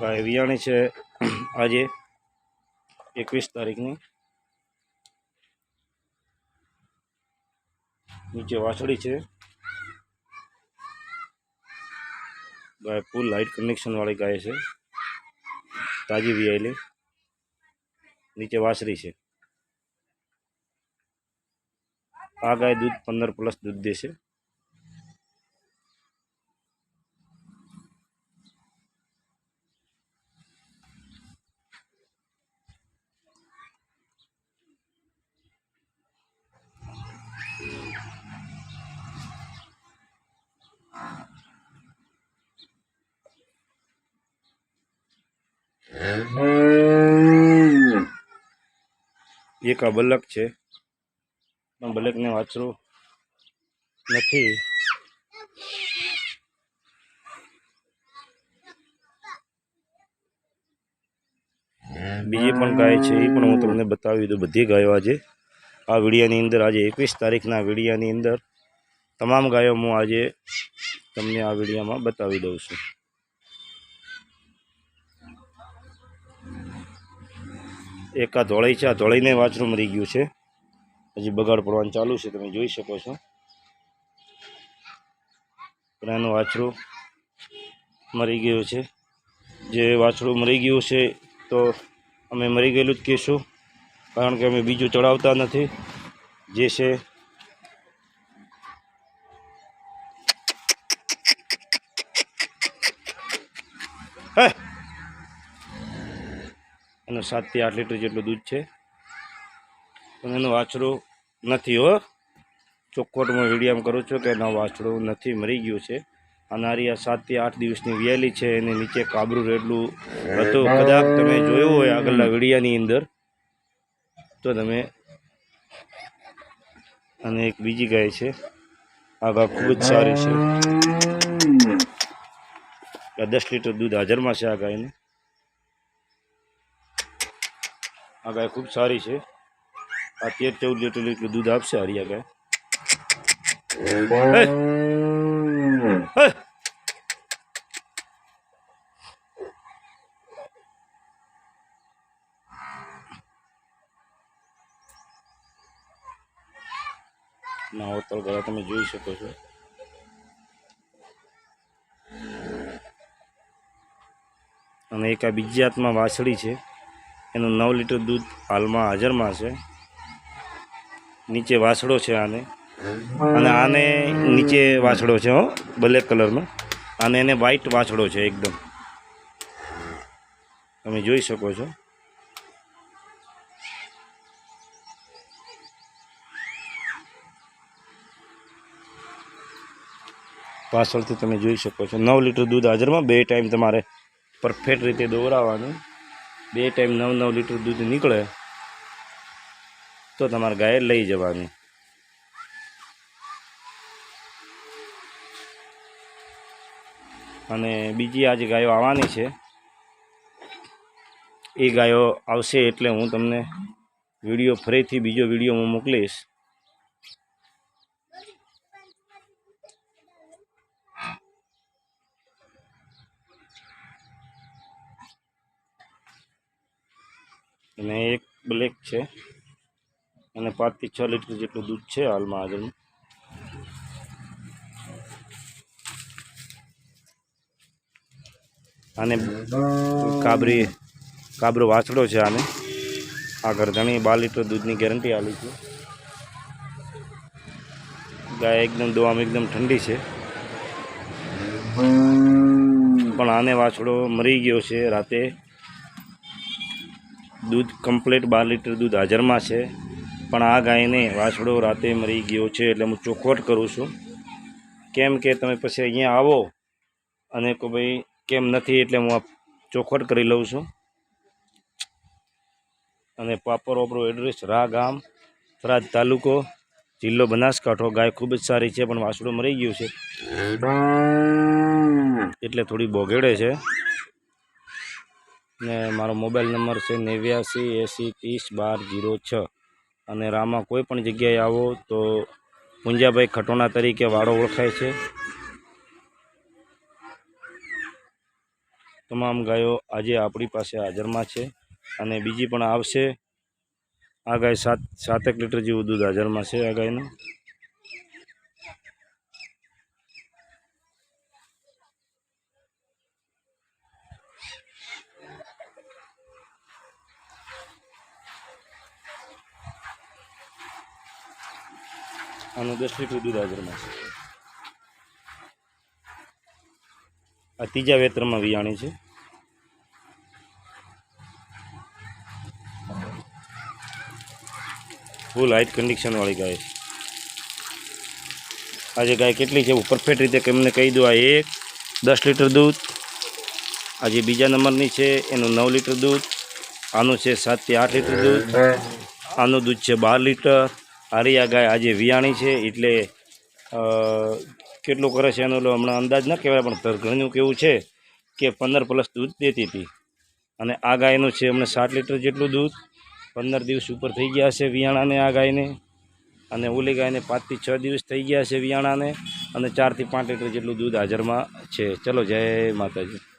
गाय वियाणी है आज 21 तारीखनी। नीचे वाछड़ी है। गाय फूल लाइट कनेक्शन वाली गाय है, ताजी वियायेली। नीचे वाछड़ी है। आ गाय दूध 15+ दूध देशे। एक आ बलक है, बलक ने वाछरू नहीं। बीजी पण गाय है, पण हूँ तमने बतावी दूँ। बधी गायों आज आ वीडियानी अंदर आज 21 तारीखना वीडियानी अंदर तमाम गायों हूँ आज तमने आ वीडिया में बतावी दऊँ छूं। एक आ धोळाई है, धोळाई ने वाछरू मरी गयु है। हजी बगाड़ पड़वानुं चालू है, तमे जोई शको छो। पण एनुं वाछरू मरी गयु है। जे वाछरू मरी गयु है तो अमे मरी गयेलुं ज कहीशुं, कारण के अमे बीजुं चढ़ावता नथी। जे छे एनु 7 થી 8 लीटर जेटलुं दूध है, पण एनुं वाछरू नथी। हो ચોખ્ખોટ मैं वीडियो में करूँ छूँ कि एनुं वाछरू नथी, मरी गयु है। अने आ 7 થી 8 दिवसनी वियायेली है। एनी नीचे काबरू रेडलुं हतुं, कदाच तमे जोयुं होय आगळना विडियानी अंदर तो तमे। अने एक बीजी गाय है, आ गाय खूब ज सारी है। 10 लीटर दूध हाजर में है। आ गाय ने आ गाय खूब सारी है। आ 13-14 लीटर दूध आपसे हरिया गाय। नावतल गला तमे जोई शको छो। अने एक आ बीजी जातमां वाछड़ी है, एनुं 9 लीटर दूध हाल में हाजर में है। नीचे वाछड़ो है आने, अने आने नीचे वाछड़ो है। हो ब्लेक कलर में आने एने व्हाइट वाछड़ो है एकदम, तमे जोई शको छो। पाछळथी तमे जोई शको छो। 9 लीटर दूध हाजर में। 2 टाइम तमारे परफेक्ट रीते दौरावानुं। 2 टाइम 9-9 लीटर दूध निकले तो तमारे गाय लई जवानी। अने बीजी आज गायो आवानी छे, ए गायो आवशे एटले हूँ तमने वीडियो फरीथी बीजो वीडियो हूँ मोकलीश। अने एक ब्लेक है, अने 5 થી 6 लीटर जेटलुं दूध है हाल में हाजर में। आने काबरो वाछड़ो है। आने आगर घणी 12 लीटर दूध की गेरंटी आली थी। गाय एकदम दुआ में एकदम ठंडी है, पण आने वाछड़ो मरी गयो है। राते दूध कम्प्लीट 12 लीटर दूध हाजर में है, पण आ गाय ने वाछड़ो राते मरी गयो है। एटले हूँ चोखवट करूँ छूँ, केम के तमे पछी अहींया आवो अने को भाई केम नथी, एटले हूँ चोखवट करी लऊं छूं। अने प्रॉपर आपणुं एड्रेस रा गाम, थराद तालुको, जिल्लो बनासकांठो। गाय खूब ज सारी है, पण वाछड़ो मरी गयुं छे एटले थोड़ी बोगेड़े छे। ने मारो मोबाइल नंबर है 89 80 30 12 06। अने रामा कोईपण जग्याए आवो तो पुंजाभाई खटोना तरीके वाड़ो ओळखाय छे। તમામ ગાયો આજે આપણી પાસે હાજરમાં છે અને બીજી પણ આવશે. આ ગાય 7 લીટર જેવું દૂધ હાજરમાં છે. આ ગાયનું આનું 10 લીટર દૂધ હાજરમાં છે. આ ત્રીજા વેતરમાં વિયાણી છે. ફૂલ હાઈટ કન્ડિશનવાળી ગાય છે. આજે ગાય કેટલી છે એવું પરફેક્ટ રીતે એમને કહી દો. આ 10 લીટર દૂધ. આજે બીજા નંબરની છે એનું 9 લીટર દૂધ. આનું છે 7 થી 8 લીટર દૂધ. આનું દૂધ છે 12 લીટર. આ ગાય આજે વિયાણી છે એટલે કેટલું કરે છે એનો હમણાં અંદાજ ન કહેવાય, પણ ઘણું કેવું છે કે 15+ દૂધ દેતી હતી. અને આ ગાયનું છે હમણાં 7 લીટર જેટલું દૂધ. 15 દિવસ ઉપર થઈ ગયા છે વિયાણાને આ ગાયને. અને ઓલી ગાયને 5 થી 6 દિવસ થઈ ગયા છે વિયાણાને. અને 4 થી 5 લીટર જેટલું દૂધ હાજરમાં છે. ચલો, જય માતાજી.